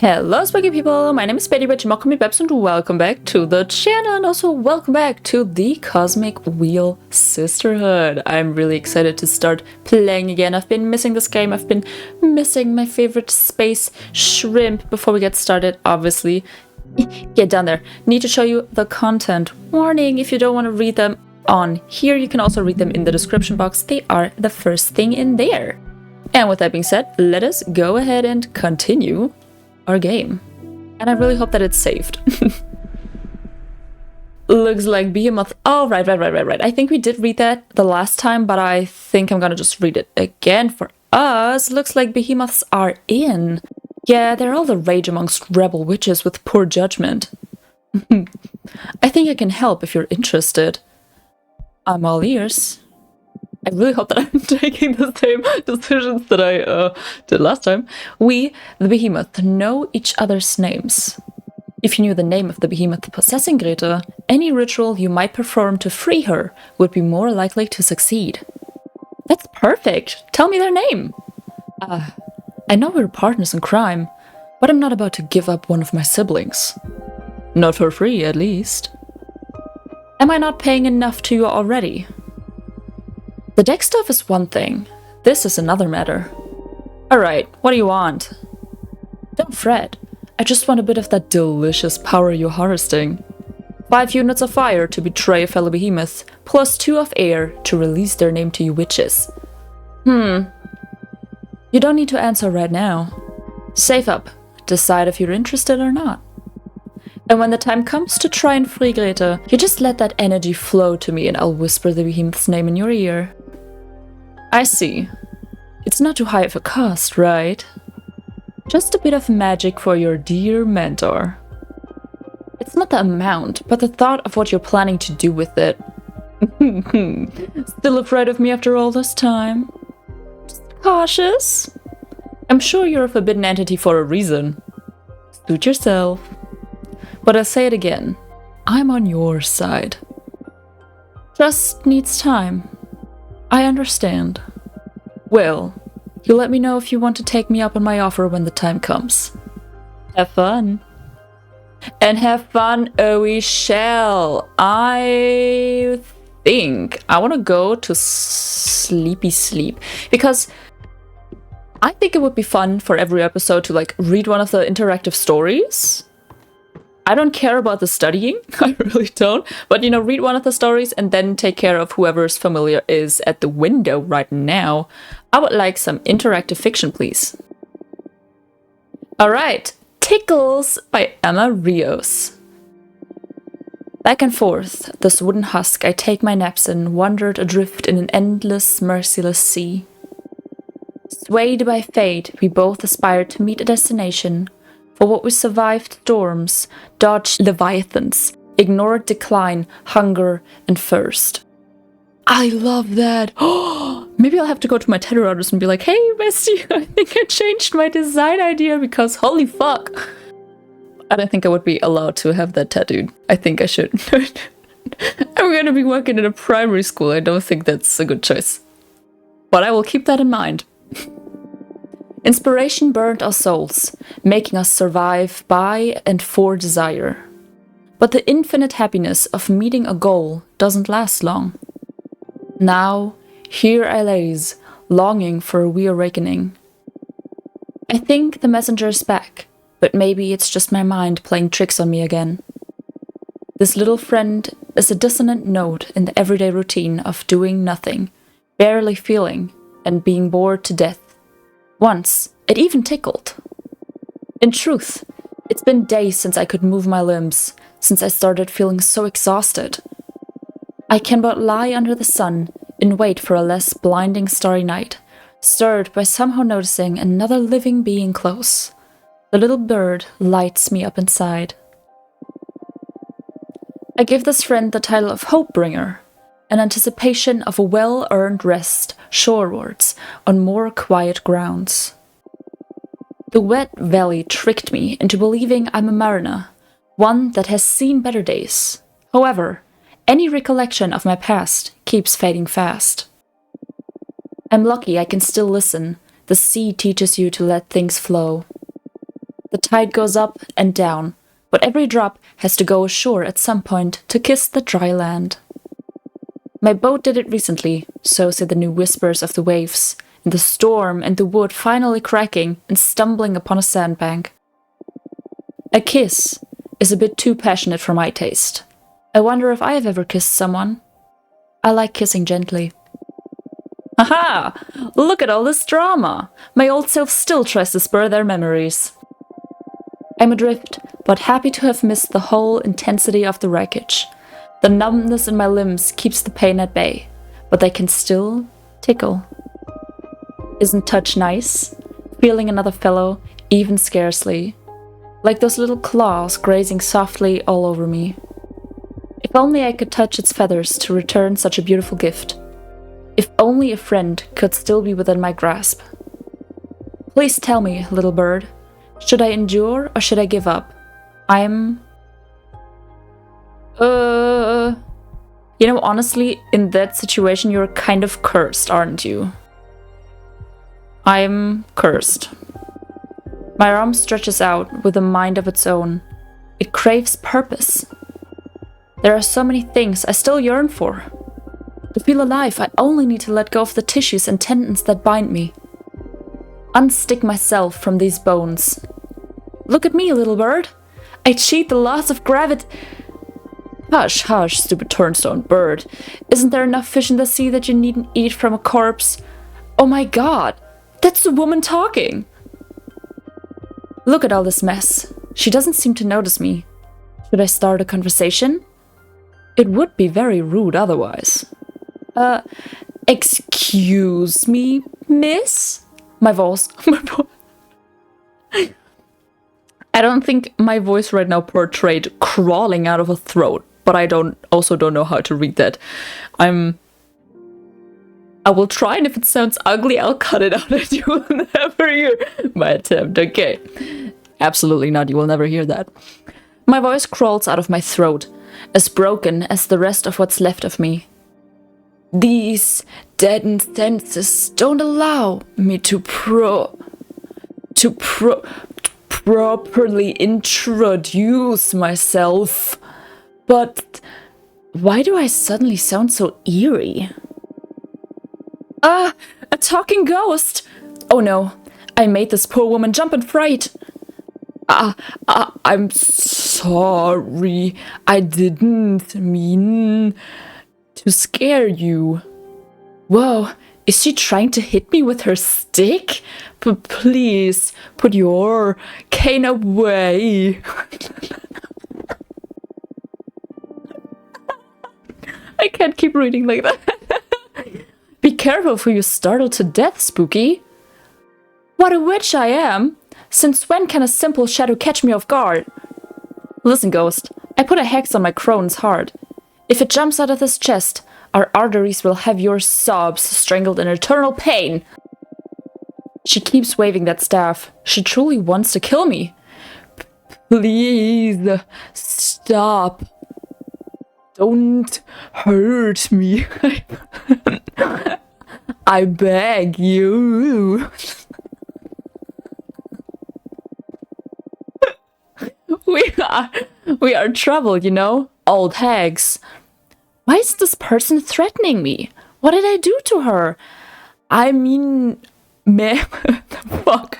Hello spooky people, my name is Betty Witch, and welcome back to the channel, and also welcome back to the Cosmic Wheel Sisterhood. I'm really excited to start playing again. I've been missing this game, I've been missing my favorite space shrimp. Before we get started, obviously, get down there. Need to show you the content. Warning, if you don't want to read them on here, you can also read them in the description box. They are the first thing in there. And with that being said, let us go ahead and continue our game. And I really hope that it's saved. Looks like Behemoth. Oh, right. I think we did read that the last time, but I think I'm gonna just read it again for us. Looks like Behemoths are in. Yeah, they're all the rage amongst rebel witches with poor judgment. I think I can help if you're interested. I'm all ears. I really hope that I'm taking the same decisions that I did last time. We, the Behemoth, know each other's names. If you knew the name of the Behemoth possessing Greta, any ritual you might perform to free her would be more likely to succeed. That's perfect! Tell me their name! I know we're partners in crime, but I'm not about to give up one of my siblings. Not for free, at least. Am I not paying enough to you already? The deck stuff is one thing, this is another matter. Alright, what do you want? Don't fret, I just want a bit of that delicious power you're harvesting. 5 units of fire to betray a fellow behemoth, plus 2 of air to release their name to you witches. You don't need to answer right now. Save up, decide if you're interested or not. And when the time comes to try and free Greta, you just let that energy flow to me and I'll whisper the behemoth's name in your ear. I see. It's not too high of a cost, right? Just a bit of magic for your dear mentor. It's not the amount, but the thought of what you're planning to do with it. Still afraid of me after all this time? Just cautious? I'm sure you're a forbidden entity for a reason. Suit yourself. But I'll say it again, I'm on your side. Just needs time. I understand. Well, you let me know if you want to take me up on my offer when the time comes. Have fun. And have fun we shall. I think I want to go to sleepy sleep because I think it would be fun for every episode to like read one of the interactive stories. I don't care about the studying, I really don't, but you know, read one of the stories and then take care of whoever's familiar is at the window right now. I would like some interactive fiction, please. Alright, Tickles by Emma Rios. Back and forth, this wooden husk I take my naps in, wandered adrift in an endless, merciless sea. Swayed by fate, we both aspired to meet a destination. For what we survived storms, dodged leviathans, ignored decline, hunger, and thirst. I love that! Maybe I'll have to go to my tattoo artist and be like, hey, bestie, I think I changed my design idea because holy fuck! I don't think I would be allowed to have that tattooed. I think I should. I'm gonna be working in a primary school. I don't think that's a good choice. But I will keep that in mind. Inspiration burned our souls, making us survive by and for desire. But the infinite happiness of meeting a goal doesn't last long. Now, here I lays, longing for a reawakening. I think the messenger is back, but maybe it's just my mind playing tricks on me again. This little friend is a dissonant note in the everyday routine of doing nothing, barely feeling, and being bored to death. Once, it even tickled. In truth, it's been days since I could move my limbs, since I started feeling so exhausted. I can but lie under the sun and wait for a less blinding starry night, stirred by somehow noticing another living being close. The little bird lights me up inside. I give this friend the title of Hope Bringer, an anticipation of a well-earned rest shorewards on more quiet grounds. The wet valley tricked me into believing I'm a mariner, one that has seen better days. However, any recollection of my past keeps fading fast. I'm lucky I can still listen. The sea teaches you to let things flow. The tide goes up and down, but every drop has to go ashore at some point to kiss the dry land. My boat did it recently, so say the new whispers of the waves, and the storm and the wood finally cracking and stumbling upon a sandbank. A kiss is a bit too passionate for my taste. I wonder if I have ever kissed someone. I like kissing gently. Aha! Look at all this drama! My old self still tries to spur their memories. I'm adrift, but happy to have missed the whole intensity of the wreckage. The numbness in my limbs keeps the pain at bay, but they can still tickle. Isn't touch nice? Feeling another fellow, even scarcely. Like those little claws grazing softly all over me. If only I could touch its feathers to return such a beautiful gift. If only a friend could still be within my grasp. Please tell me, little bird, should I endure or should I give up? You know, honestly, in that situation you're kind of cursed, aren't you? I'm cursed. My arm stretches out with a mind of its own. It craves purpose. There are so many things I still yearn for. To feel alive, I only need to let go of the tissues and tendons that bind me. Unstick myself from these bones. Look at me, little bird. I cheat the laws of gravity. Hush, hush, stupid turnstone bird. Isn't there enough fish in the sea that you needn't eat from a corpse? Oh my god, that's the woman talking. Look at all this mess. She doesn't seem to notice me. Should I start a conversation? It would be very rude otherwise. Excuse me, miss? My voice. I don't think my voice right now portrayed crawling out of a throat, but I also don't know how to read that. I will try, and if it sounds ugly, I'll cut it out and you will never hear my attempt, okay? Absolutely not, you will never hear that. My voice crawls out of my throat, as broken as the rest of what's left of me. These deadened senses don't allow me to properly introduce myself. But why do I suddenly sound so eerie? A talking ghost! Oh no, I made this poor woman jump in fright. I'm sorry. I didn't mean to scare you. Whoa, is she trying to hit me with her stick? Please, put your cane away. I can't keep reading like that. Be careful for you startle to death, Spooky. What a witch I am! Since when can a simple shadow catch me off guard? Listen, ghost, I put a hex on my crone's heart. If it jumps out of this chest, our arteries will have your sobs strangled in eternal pain. She keeps waving that staff. She truly wants to kill me. Please, stop. Don't hurt me. I beg you. We are troubled, you know, old hags. Why is this person threatening me? What did I do to her? I mean, fuck.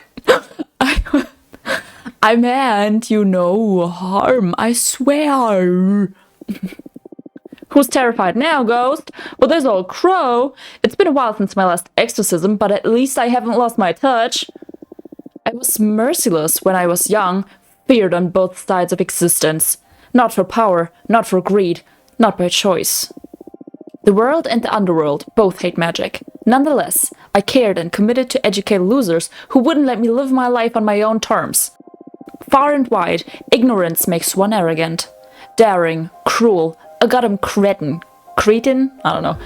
I meant you no harm, I swear. Who's terrified now, ghost? Well, there's old Crow. It's been a while since my last exorcism, but at least I haven't lost my touch. I was merciless when I was young, feared on both sides of existence. Not for power, not for greed, not by choice. The world and the underworld both hate magic. Nonetheless, I cared and committed to educate losers who wouldn't let me live my life on my own terms. Far and wide, ignorance makes one arrogant. Daring, cruel, a goddamn cretin. Cretin? I don't know.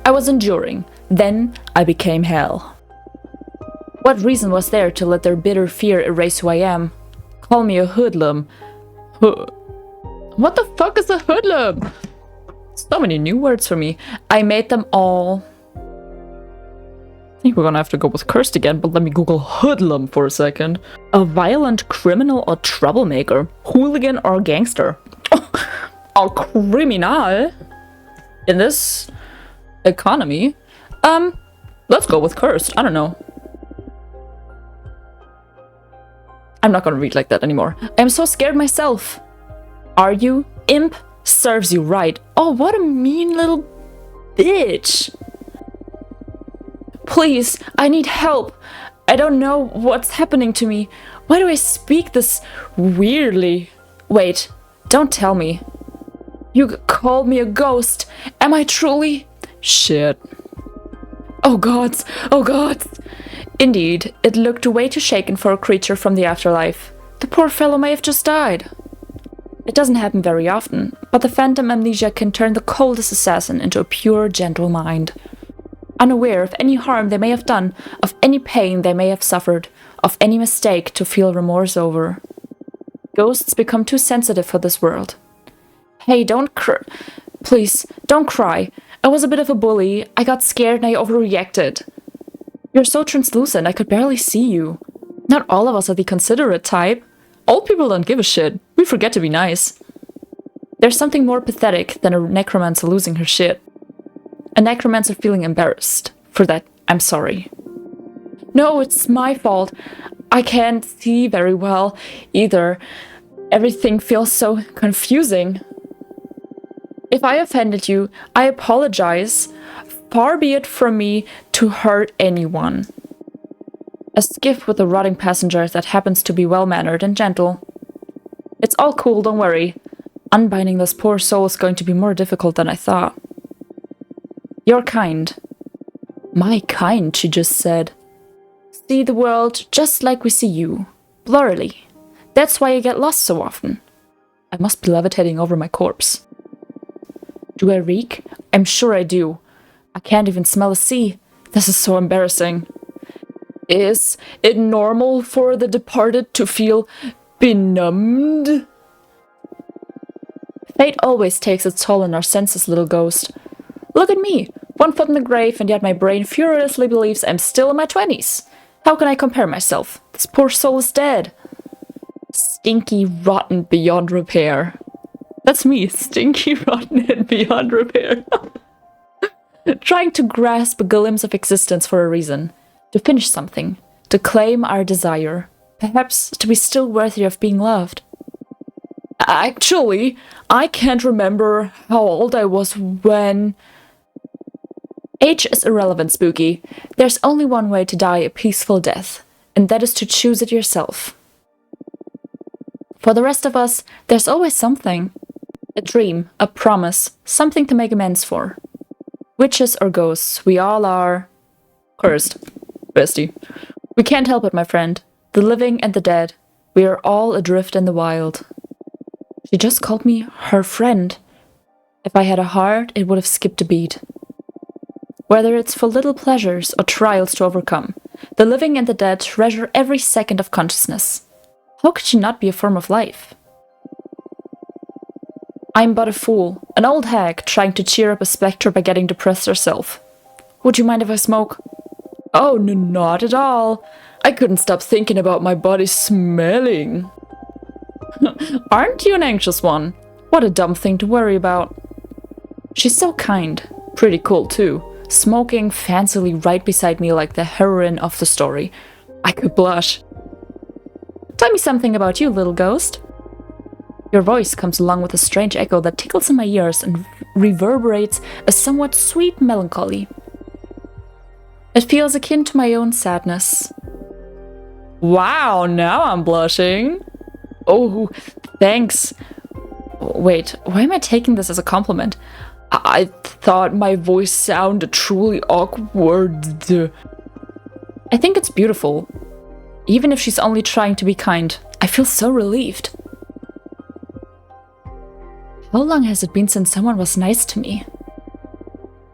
I was enduring. Then I became hell. What reason was there to let their bitter fear erase who I am? Call me a hoodlum. What the fuck is a hoodlum? So many new words for me. I made them all I think we're gonna have to go with cursed again, but let me Google hoodlum for a second. A violent criminal or troublemaker, hooligan or gangster. A criminal in this economy. Let's go with cursed. I don't know. I'm not gonna read like that anymore. I'm so scared myself. Are you? Imp serves you right. Oh, what a mean little bitch. Please, I need help. I don't know what's happening to me. Why do I speak this weirdly? Wait, don't tell me. You called me a ghost. Am I truly? Shit. Oh gods, oh gods. Indeed, it looked way too shaken for a creature from the afterlife. The poor fellow may have just died. It doesn't happen very often, but the phantom amnesia can turn the coldest assassin into a pure, gentle mind. Unaware of any harm they may have done, of any pain they may have suffered, of any mistake to feel remorse over. Ghosts become too sensitive for this world. Hey, please, don't cry. I was a bit of a bully. I got scared and I overreacted. You're so translucent, I could barely see you. Not all of us are the considerate type. Old people don't give a shit. We forget to be nice. There's something more pathetic than a necromancer losing her shit. A necromancer feeling embarrassed. For that, I'm sorry. No, it's my fault. I can't see very well either. Everything feels so confusing. If I offended you, I apologize. Far be it from me to hurt anyone. A skiff with a rotting passenger that happens to be well-mannered and gentle. It's all cool, don't worry. Unbinding this poor soul is going to be more difficult than I thought. You're kind. My kind, she just said. See the world just like we see you. Blurrily. That's why I get lost so often. I must be levitating over my corpse. Do I reek? I'm sure I do. I can't even smell a sea. This is so embarrassing. Is it normal for the departed to feel benumbed? Fate always takes its toll on our senses, little ghost. Look at me, 1 foot in the grave, and yet my brain furiously believes I'm still in my 20s. How can I compare myself? This poor soul is dead. Stinky, rotten, beyond repair. That's me, stinky, rotten, and beyond repair. Trying to grasp a glimpse of existence for a reason. To finish something. To claim our desire. Perhaps to be still worthy of being loved. Actually, I can't remember how old I was when... Age is irrelevant, Spooky. There's only one way to die a peaceful death, and that is to choose it yourself. For the rest of us, there's always something. A dream, a promise, something to make amends for. Witches or ghosts, we all are... cursed. Bestie. We can't help it, my friend. The living and the dead. We are all adrift in the wild. She just called me her friend. If I had a heart, it would have skipped a beat. Whether it's for little pleasures or trials to overcome, the living and the dead treasure every second of consciousness. How could she not be a form of life? I'm but a fool, an old hag trying to cheer up a spectre by getting depressed herself. Would you mind if I smoke? Oh, no, not at all. I couldn't stop thinking about my body smelling. Aren't you an anxious one? What a dumb thing to worry about. She's so kind. Pretty cool, too. Smoking fancily right beside me like the heroine of the story. I could blush. Tell me something about you, little ghost. Your voice comes along with a strange echo that tickles in my ears and reverberates a somewhat sweet melancholy. It feels akin to my own sadness. Wow, now I'm blushing. Oh, thanks. Wait, why am I taking this as a compliment? I thought my voice sounded truly awkward. I think it's beautiful. Even if she's only trying to be kind, I feel so relieved. How long has it been since someone was nice to me?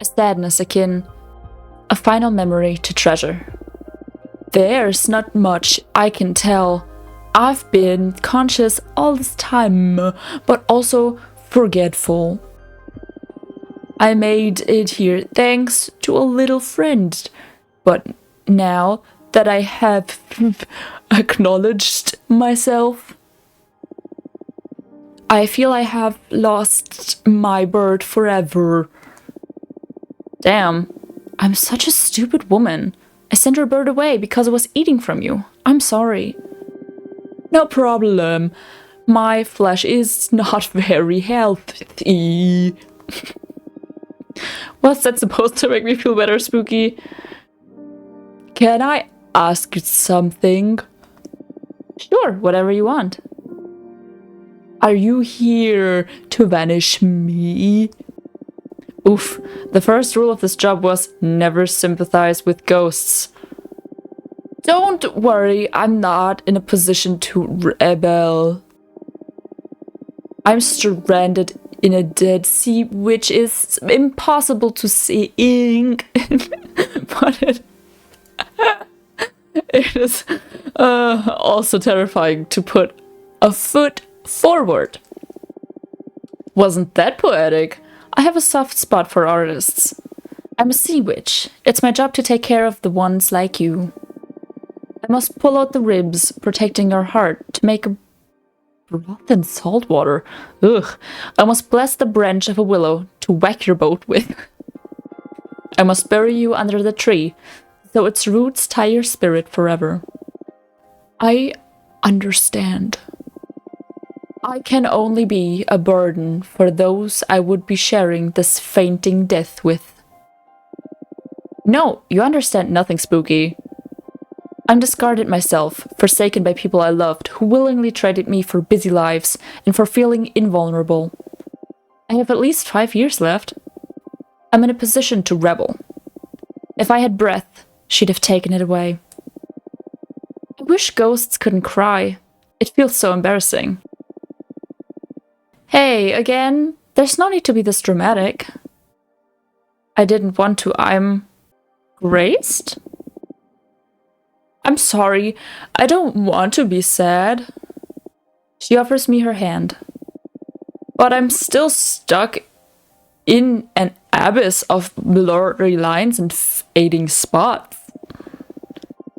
A sadness akin, a final memory to treasure. There's not much I can tell. I've been conscious all this time, but also forgetful. I made it here thanks to a little friend. But now that I have acknowledged myself, I feel I have lost my bird forever. Damn, I'm such a stupid woman. I sent your bird away because it was eating from you. I'm sorry. No problem. My flesh is not very healthy. What's that supposed to make me feel better, Spooky? Can I ask you something? Sure, whatever you want. Are you here to vanish me? Oof, the first rule of this job was never sympathize with ghosts. Don't worry, I'm not in a position to rebel. I'm stranded in a dead sea, which is impossible to sing. But it is also terrifying to put a foot forward. Wasn't that poetic? I have a soft spot for artists. I'm a sea witch. It's my job to take care of the ones like you. I must pull out the ribs, protecting your heart, to make a broth in salt water. Ugh. I must bless the branch of a willow to whack your boat with. I must bury you under the tree, so its roots tie your spirit forever. I understand. I can only be a burden for those I would be sharing this fainting death with. No, you understand nothing, Spooky. I'm discarded myself, forsaken by people I loved, who willingly traded me for busy lives and for feeling invulnerable. I have at least 5 years left. I'm in a position to rebel. If I had breath, she'd have taken it away. I wish ghosts couldn't cry. It feels so embarrassing. Hey, again, there's no need to be this dramatic. I didn't want to. I'm graced? I'm sorry. I don't want to be sad. She offers me her hand. But I'm still stuck in an abyss of blurry lines and fading spots.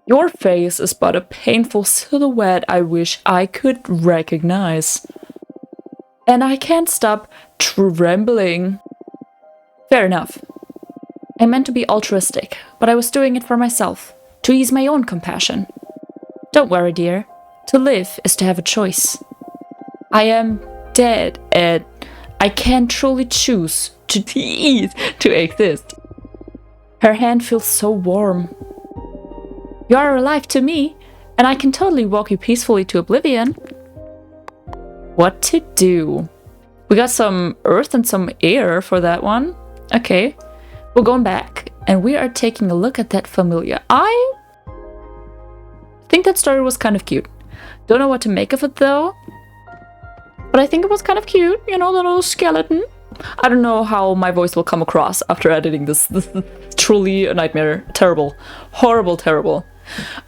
Your face is but a painful silhouette I wish I could recognize. And I can't stop trembling. Fair enough. I meant to be altruistic, but I was doing it for myself, to ease my own compassion. Don't worry, dear. To live is to have a choice. I am dead, and I can't truly choose to exist. Her hand feels so warm. You are alive to me, and I can totally walk you peacefully to oblivion. What to do? We got some earth and some air for that one. Okay, we're going back, and we are taking a look at that familiar. I think that story was kind of cute. Don't know what to make of it though, but I think it was kind of cute. You know, the little skeleton. I don't know how my voice will come across after editing this. This is truly a nightmare. Terrible. Horrible, terrible.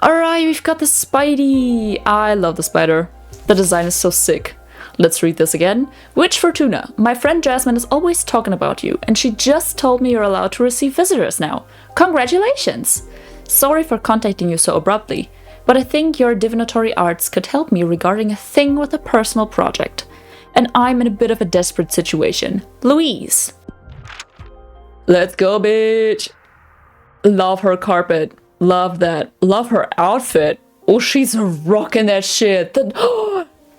Alright, we've got the Spidey. I love the spider. The design is so sick. Let's read this again. Witch Fortuna, my friend Jasmine is always talking about you, and she just told me you're allowed to receive visitors now. Congratulations! Sorry for contacting you so abruptly, but I think your divinatory arts could help me regarding a thing with a personal project. And I'm in a bit of a desperate situation. Louise. Let's go, bitch! Love her carpet. Love that. Love her outfit. Oh, she's rocking that shit.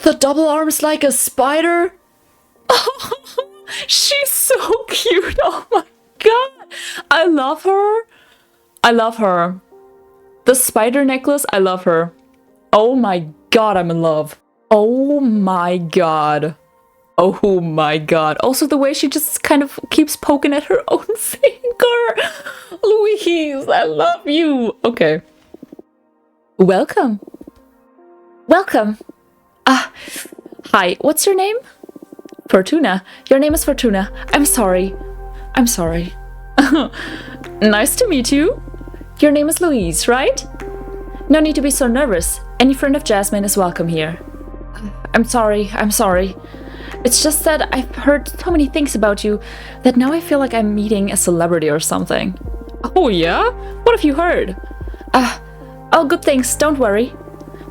The double arms like a spider. Oh, she's so cute. Oh my god. I love her. I love her. The spider necklace, I love her. Oh my god, I'm in love. Oh my god. Oh my god. Also the way she just kind of keeps poking at her own finger. Louise, I love you. Okay. Welcome. Welcome. Hi, what's your name? Fortuna. Your name is Fortuna. I'm sorry. I'm sorry. Nice to meet you. Your name is Louise, right? No need to be so nervous. Any friend of Jasmine is welcome here. I'm sorry. I'm sorry. It's just that I've heard so many things about you that now I feel like I'm meeting a celebrity or something. Oh yeah? What have you heard? Oh, good things, don't worry.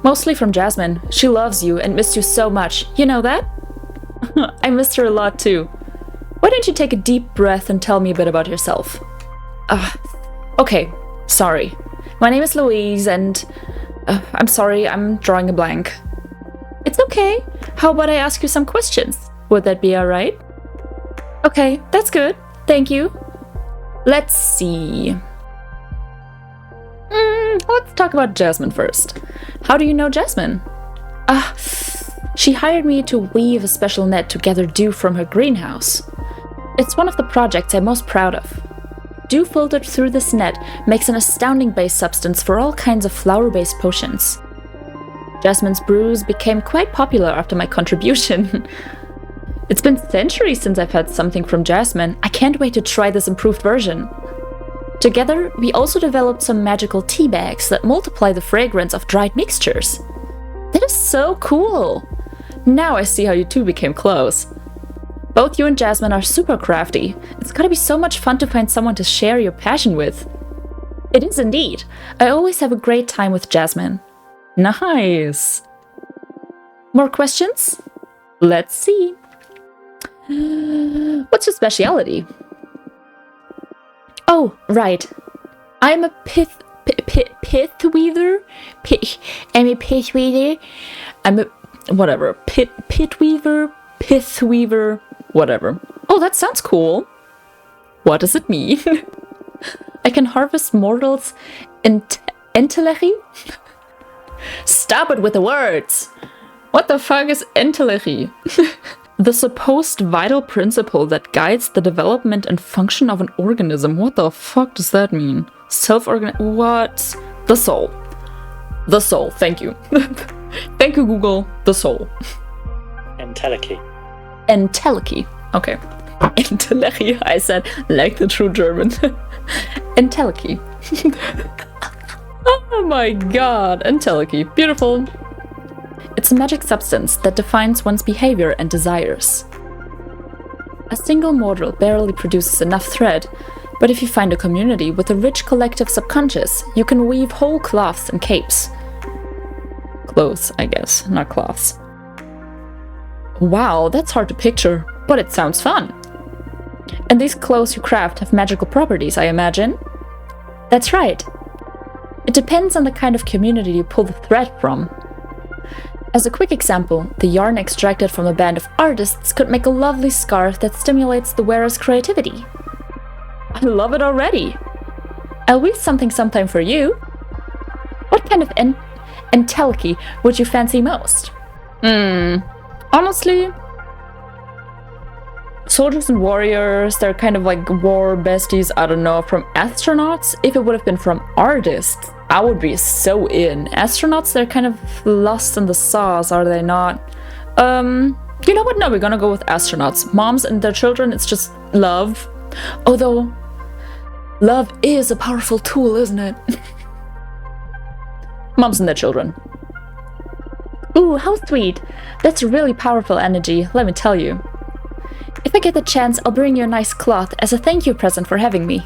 Mostly from Jasmine. She loves you and missed you so much. You know that? I missed her a lot too. Why don't you take a deep breath and tell me a bit about yourself? Okay, sorry. My name is Louise and... I'm sorry, I'm drawing a blank. It's okay. How about I ask you some questions? Would that be alright? Okay, that's good. Thank you. Let's see. Let's talk about Jasmine first. How do you know Jasmine? She hired me to weave a special net to gather dew from her greenhouse. It's one of the projects I'm most proud of. Dew filtered through this net makes an astounding base substance for all kinds of flower-based potions. Jasmine's brews became quite popular after my contribution. It's been centuries since I've had something from Jasmine. I can't wait to try this improved version. Together, we also developed some magical tea bags that multiply the fragrance of dried mixtures. That is so cool! Now I see how you two became close. Both you and Jasmine are super crafty. It's gotta be so much fun to find someone to share your passion with. It is indeed. I always have a great time with Jasmine. Nice! More questions? Let's see. What's your speciality? Oh, right. I'm a pith weaver. I'm a pith weaver. I'm a whatever. Pit weaver, pith weaver, whatever. Oh, that sounds cool. What does it mean? I can harvest mortals entelechy? Stop it with the words. What the fuck is entelechy? The supposed vital principle that guides the development and function of an organism. What the fuck does that mean? What? The soul. The soul, thank you. Thank you, Google. The soul. Entelechy. Entelechy. Okay. Entelechy, I said, like the true German. Entelechy. Oh my god, entelechy. Beautiful. It's a magic substance that defines one's behavior and desires. A single mortal barely produces enough thread, but if you find a community with a rich collective subconscious, you can weave whole cloths and capes. Clothes, I guess, not cloths. Wow, that's hard to picture, but it sounds fun. And these clothes you craft have magical properties, I imagine? That's right. It depends on the kind of community you pull the thread from. As a quick example, the yarn extracted from a band of artists could make a lovely scarf that stimulates the wearer's creativity. I love it already! I'll weave something sometime for you. What kind of entelechy would you fancy most? Honestly, soldiers and warriors, they're kind of like war besties, I don't know, from astronauts. If it would have been from artists, I would be so in. Astronauts, they're kind of lost in the sauce, are they not? You know what? No, we're gonna go with astronauts. Moms and their children, it's just love. Although, love is a powerful tool, isn't it? Moms and their children. Ooh, how sweet. That's really powerful energy, let me tell you. If I get the chance, I'll bring you a nice cloth as a thank you present for having me.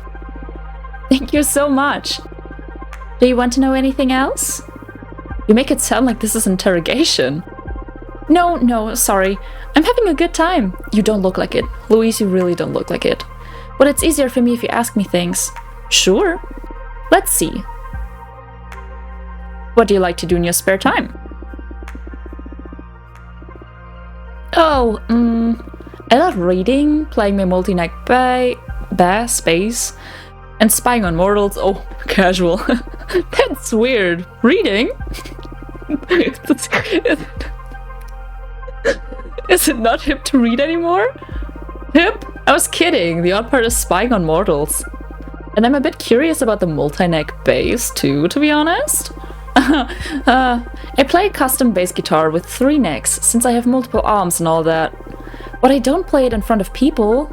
Thank you so much. Do you want to know anything else? You make it sound like this is interrogation. No, sorry. I'm having a good time. You don't look like it. Louise, you really don't look like it. But it's easier for me if you ask me things. Sure. Let's see. What do you like to do in your spare time? Oh, I love reading, playing my multi-neck bass, and spying on mortals. Oh, casual. That's weird. Reading? Is it not hip to read anymore? Hip? I was kidding. The odd part is spying on mortals. And I'm a bit curious about the multi-neck bass too, to be honest. I play a custom bass guitar with 3 necks, since I have multiple arms and all that. But I don't play it in front of people.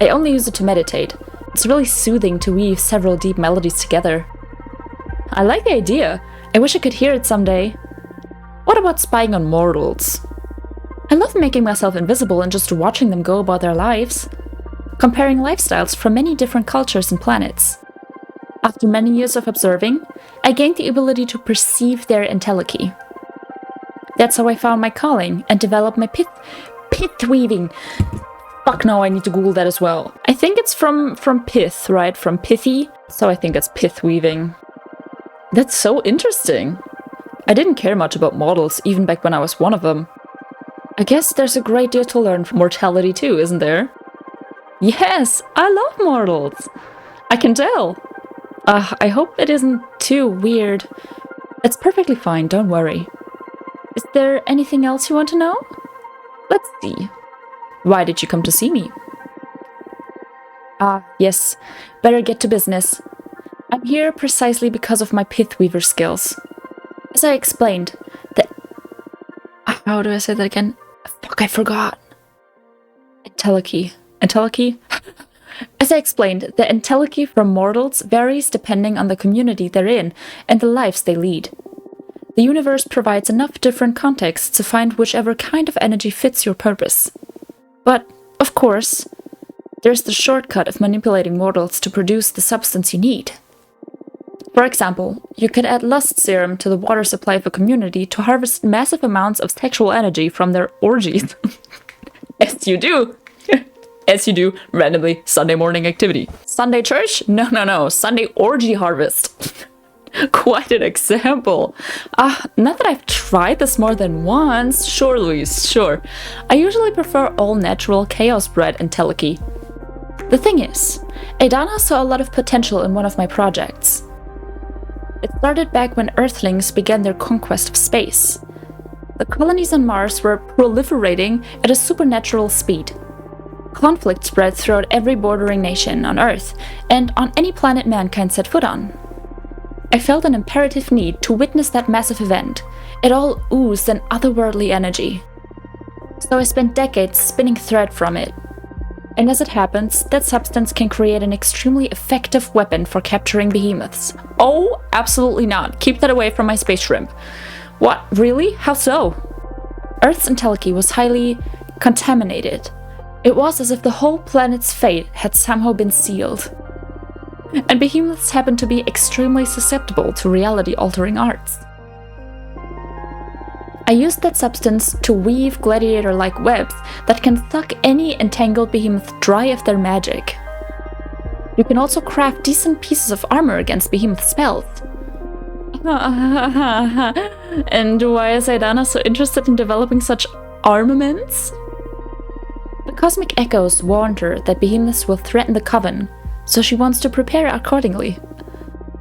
I only use it to meditate. It's really soothing to weave several deep melodies together. I like the idea. I wish I could hear it someday. What about spying on mortals? I love making myself invisible and just watching them go about their lives. Comparing lifestyles from many different cultures and planets. After many years of observing, I gained the ability to perceive their entelechy. That's how I found my calling and developed my pith weaving. Fuck no, I need to Google that as well. I think it's from pith, right? From pithy. So I think it's pith weaving. That's so interesting. I didn't care much about mortals, even back when I was one of them. I guess there's a great deal to learn from mortality too, isn't there? Yes, I love mortals. I can tell. I hope it isn't too weird. It's perfectly fine, don't worry. Is there anything else you want to know? Let's see. Why did you come to see me? Yes. Better get to business. I'm here precisely because of my pith weaver skills. As I explained, how do I say that again? Fuck, I forgot. Entelechy. Entelechy? As I explained, the entelechy from mortals varies depending on the community they're in and the lives they lead. The universe provides enough different contexts to find whichever kind of energy fits your purpose. But, of course, there's the shortcut of manipulating mortals to produce the substance you need. For example, you could add lust serum to the water supply of a community to harvest massive amounts of sexual energy from their orgies. As you do. As you do, randomly, Sunday morning activity. Sunday church? No. Sunday orgy harvest. Quite an example. Not that I've tried this more than once. Sure, Louise, sure. I usually prefer all-natural chaos-bred entelechy. The thing is, Aidana saw a lot of potential in one of my projects. It started back when Earthlings began their conquest of space. The colonies on Mars were proliferating at a supernatural speed. Conflict spread throughout every bordering nation on Earth, and on any planet mankind set foot on. I felt an imperative need to witness that massive event. It all oozed an otherworldly energy. So I spent decades spinning thread from it. And as it happens, that substance can create an extremely effective weapon for capturing behemoths. Oh, absolutely not. Keep that away from my space shrimp. What? Really? How so? Earth's entelechy was highly contaminated. It was as if the whole planet's fate had somehow been sealed. And behemoths happen to be extremely susceptible to reality-altering arts. I used that substance to weave gladiator-like webs that can suck any entangled behemoth dry of their magic. You can also craft decent pieces of armor against behemoth spells. And why is Aidana so interested in developing such armaments? The cosmic echoes warned her that behemoths will threaten the Coven, so she wants to prepare accordingly.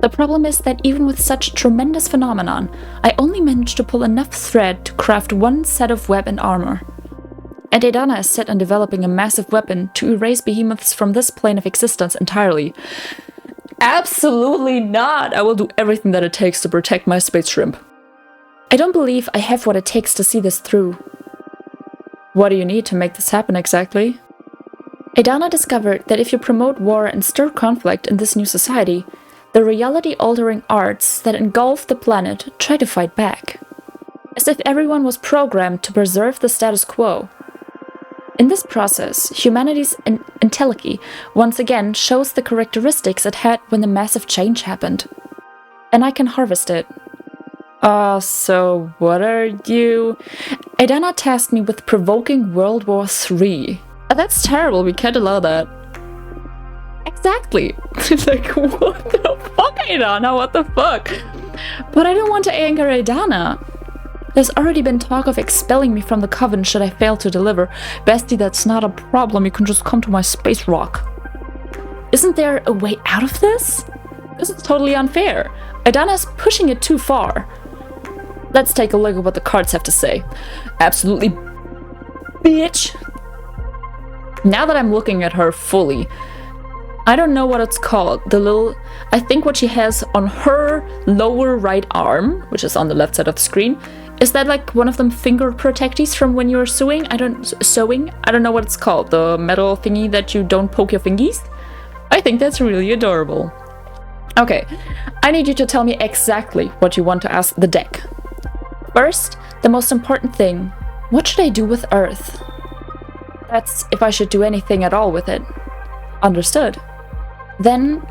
The problem is that even with such a tremendous phenomenon, I only managed to pull enough thread to craft one set of web and armor. And Aidana is set on developing a massive weapon to erase behemoths from this plane of existence entirely. Absolutely not! I will do everything that it takes to protect my space shrimp. I don't believe I have what it takes to see this through. What do you need to make this happen exactly? Aidana discovered that if you promote war and stir conflict in this new society, the reality-altering arts that engulf the planet try to fight back. As if everyone was programmed to preserve the status quo. In this process, humanity's entelechy once again shows the characteristics it had when the massive change happened. And I can harvest it. So what are you? Aidana tasked me with provoking World War III. That's terrible, we can't allow that. Exactly. Like, what the fuck, Aidana? What the fuck? But I don't want to anger Aidana. There's already been talk of expelling me from the Coven should I fail to deliver. Bestie, that's not a problem, you can just come to my space rock. Isn't there a way out of this? This is totally unfair. Aidana's pushing it too far. Let's take a look at what the cards have to say. Absolutely, bitch. Now that I'm looking at her fully, I don't know what it's called. I think what she has on her lower right arm, which is on the left side of the screen, is that like one of them finger protectees from when you're sewing? I don't know what it's called. The metal thingy that you don't poke your fingies? I think that's really adorable. Okay, I need you to tell me exactly what you want to ask the deck. First, the most important thing, what should I do with Earth? That's if I should do anything at all with it. Understood. Then,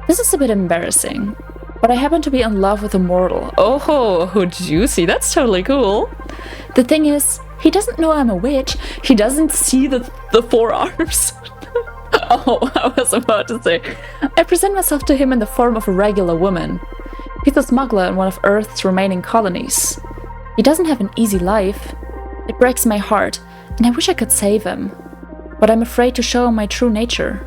This is a bit embarrassing, but I happen to be in love with a mortal. Oh, juicy. That's totally cool. The thing is, he doesn't know I'm a witch. He doesn't see the four arms. Oh, I was about to say. I present myself to him in the form of a regular woman. He's a smuggler in one of Earth's remaining colonies. He doesn't have an easy life. It breaks my heart, and I wish I could save him. But I'm afraid to show him my true nature.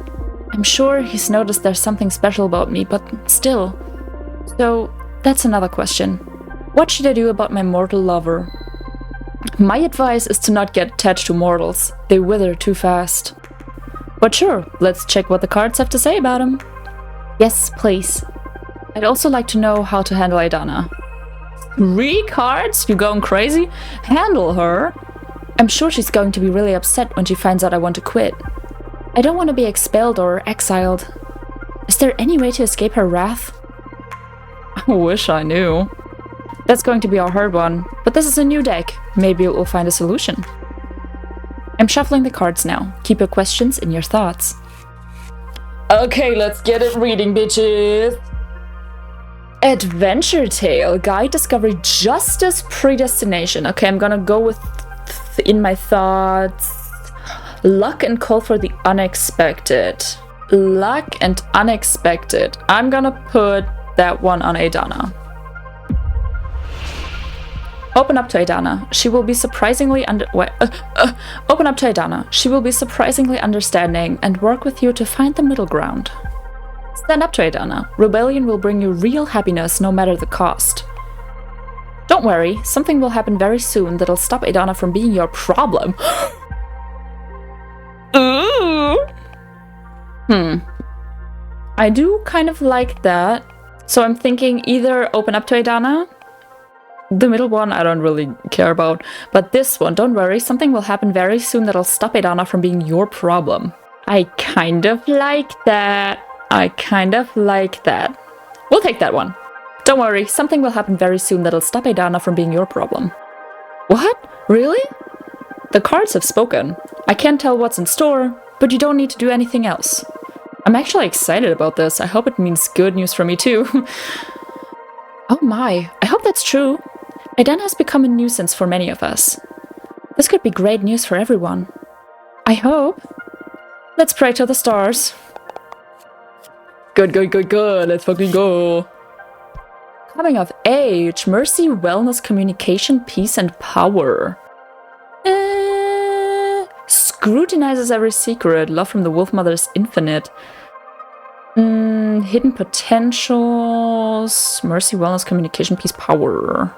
I'm sure he's noticed there's something special about me, but still. So, that's another question. What should I do about my mortal lover? My advice is to not get attached to mortals. They wither too fast. But sure, let's check what the cards have to say about him. Yes, please. I'd also like to know how to handle Aidana. 3 cards? You going crazy? Handle her? I'm sure she's going to be really upset when she finds out I want to quit. I don't want to be expelled or exiled. Is there any way to escape her wrath? I wish I knew. That's going to be a hard one, but this is a new deck. Maybe it will find a solution. I'm shuffling the cards now. Keep your questions in your thoughts. Okay, let's get it reading, bitches! Adventure Tale, Guide, Discovery, Justice, Predestination. Okay, I'm gonna go with, in my thoughts, Luck and Call for the Unexpected. Luck and Unexpected. I'm gonna put that one on Aidana. Open up to Aidana. She will be surprisingly open up to Aidana. She will be surprisingly understanding and work with you to find the middle ground. Stand up to Aidana. Rebellion will bring you real happiness no matter the cost. Don't worry, something will happen very soon that'll stop Aidana from being your problem. Ooh. I do kind of like that. So I'm thinking either open up to Aidana. The middle one I don't really care about. But this one, don't worry, something will happen very soon that'll stop Aidana from being your problem. I kind of like that. I kind of like that. We'll take that one. Don't worry, something will happen very soon that'll stop Aidana from being your problem. What? Really? The cards have spoken. I can't tell what's in store, but you don't need to do anything else. I'm actually excited about this. I hope it means good news for me too. Oh my, I hope that's true. Aidana has become a nuisance for many of us. This could be great news for everyone. I hope. Let's pray to the stars. Good. Let's fucking go. Coming of age, mercy, wellness, communication, peace, and power. Scrutinizes every secret. Love from the Wolf Mother is infinite. Hidden potentials. Mercy, wellness, communication, peace, power.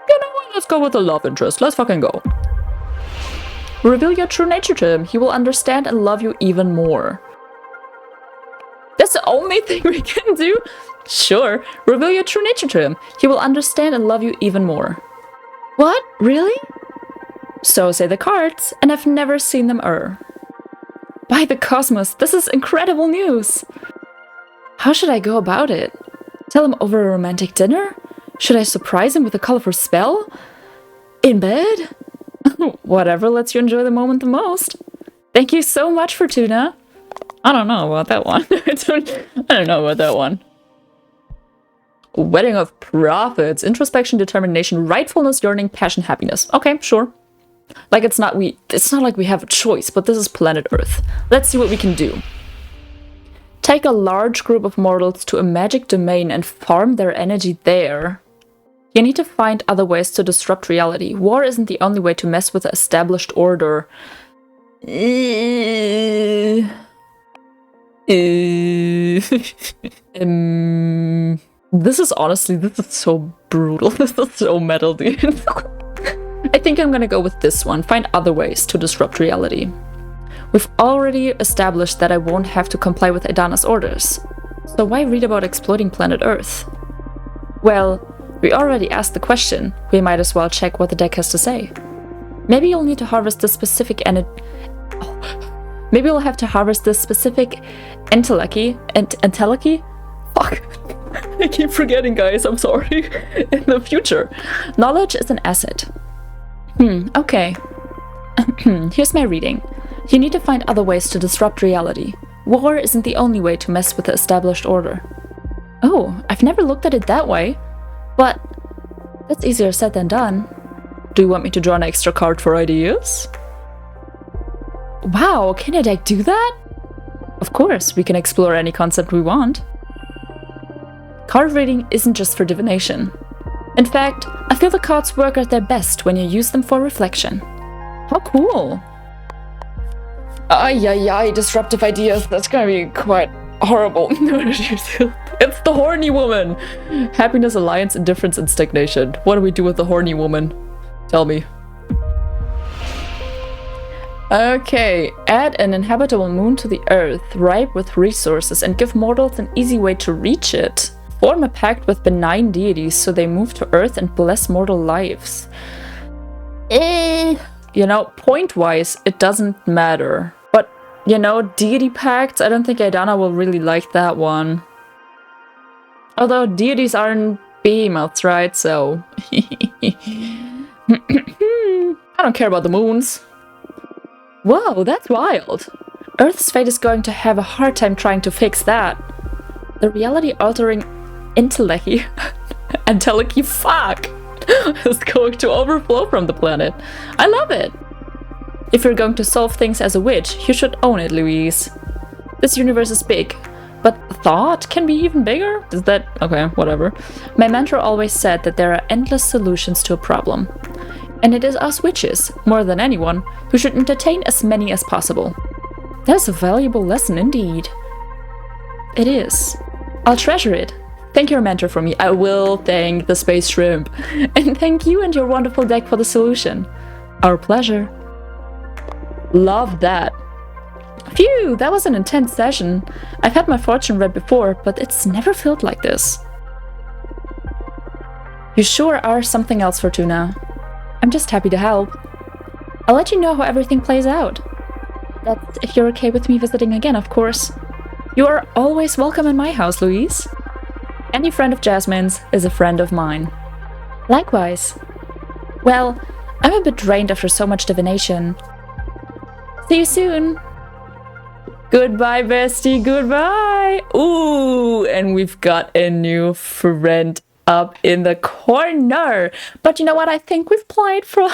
You know what? Let's go with the love interest. Let's fucking go. Reveal your true nature to him. He will understand and love you even more. That's the only thing we can do? Sure. Reveal your true nature to him. He will understand and love you even more. What? Really? So say the cards, and I've never seen them err. By the cosmos, this is incredible news! How should I go about it? Tell him over a romantic dinner? Should I surprise him with a colorful spell? In bed? Whatever lets you enjoy the moment the most. Thank you so much, Fortuna. I don't know about that one. I don't know about that one. Wedding of Prophets. Introspection, determination, rightfulness, yearning, passion, happiness. Okay, sure. Like it's not like we have a choice, but this is planet Earth. Let's see what we can do. Take a large group of mortals to a magic domain and farm their energy there. You need to find other ways to disrupt reality. War isn't the only way to mess with the established order. This is so brutal. This is so metal, dude. I think I'm gonna go with this one. Find other ways to disrupt reality. We've already established that I won't have to comply with Aidana's orders. So why read about exploiting planet Earth? Well, we already asked the question. We might as well check what the deck has to say. Maybe you'll need to harvest this specific Maybe we'll have to harvest this specific entelechy? Fuck. I keep forgetting, guys. I'm sorry. In the future. Knowledge is an asset. Okay. Here's my reading. You need to find other ways to disrupt reality. war isn't the only way to mess with the established order. Oh, I've never looked at it that way. But that's easier said than done. Do you want me to draw an extra card for ideas? Wow, can a deck do that? Of course, we can explore any concept we want. Card reading isn't just for divination. In fact, I feel the cards work at their best when you use them for reflection. How cool! Ay, disruptive ideas, that's gonna be quite horrible. It's the horny woman! Happiness, alliance, indifference, and stagnation. What do we do with the horny woman? Tell me. Okay, add an inhabitable moon to the earth, ripe with resources, and give mortals an easy way to reach it. Form a pact with benign deities so they move to earth and bless mortal lives. You know, point-wise, it doesn't matter. But, you know, deity pacts, I don't think Aidana will really like that one. Although deities aren't behemoths, right? So... I don't care about the moons. Whoa, that's wild. Earth's fate is going to have a hard time trying to fix that. The reality-altering entelechy fuck is going to overflow from the planet. I love it. If you're going to solve things as a witch, you should own it, Louise. This universe is big, but thought can be even bigger? Is that... okay, whatever. My mentor always said that there are endless solutions to a problem. And it is us witches, more than anyone, who should entertain as many as possible. That is a valuable lesson indeed. It is. I'll treasure it. Thank your mentor for me. I will thank the space shrimp. And thank you and your wonderful deck for the solution. Our pleasure. Love that. Phew, that was an intense session. I've had my fortune read before, but it's never felt like this. You sure are something else, Fortuna. I'm just happy to help. I'll let you know how everything plays out. That's if you're okay with me visiting again, of course. You are always welcome in my house, Louise. Any friend of Jasmine's is a friend of mine. Likewise. Well, I'm a bit drained after so much divination. See you soon. Goodbye, bestie, goodbye. Ooh, and we've got a new friend up in the corner. But you know what? I think we've played for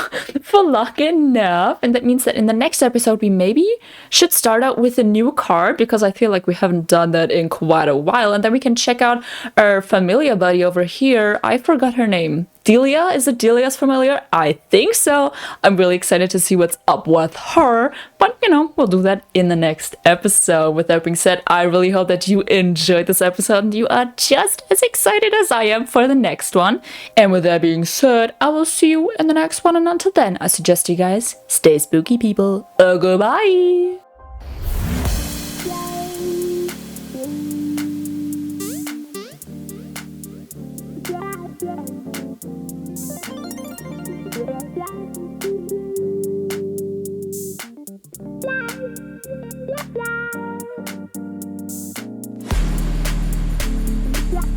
long enough, and that means that in the next episode we maybe should start out with a new card, because I feel like we haven't done that in quite a while, and then we can check out our familiar buddy over here. I forgot her name. Delia? Is it Delia's familiar? I think so. I'm really excited to see what's up with her, but you know, we'll do that in the next episode. With that being said, I really hope that you enjoyed this episode and you are just as excited as I am for the next one. And with that being said, I will see you in the next one, and until then, I suggest you guys stay spooky, people. Goodbye!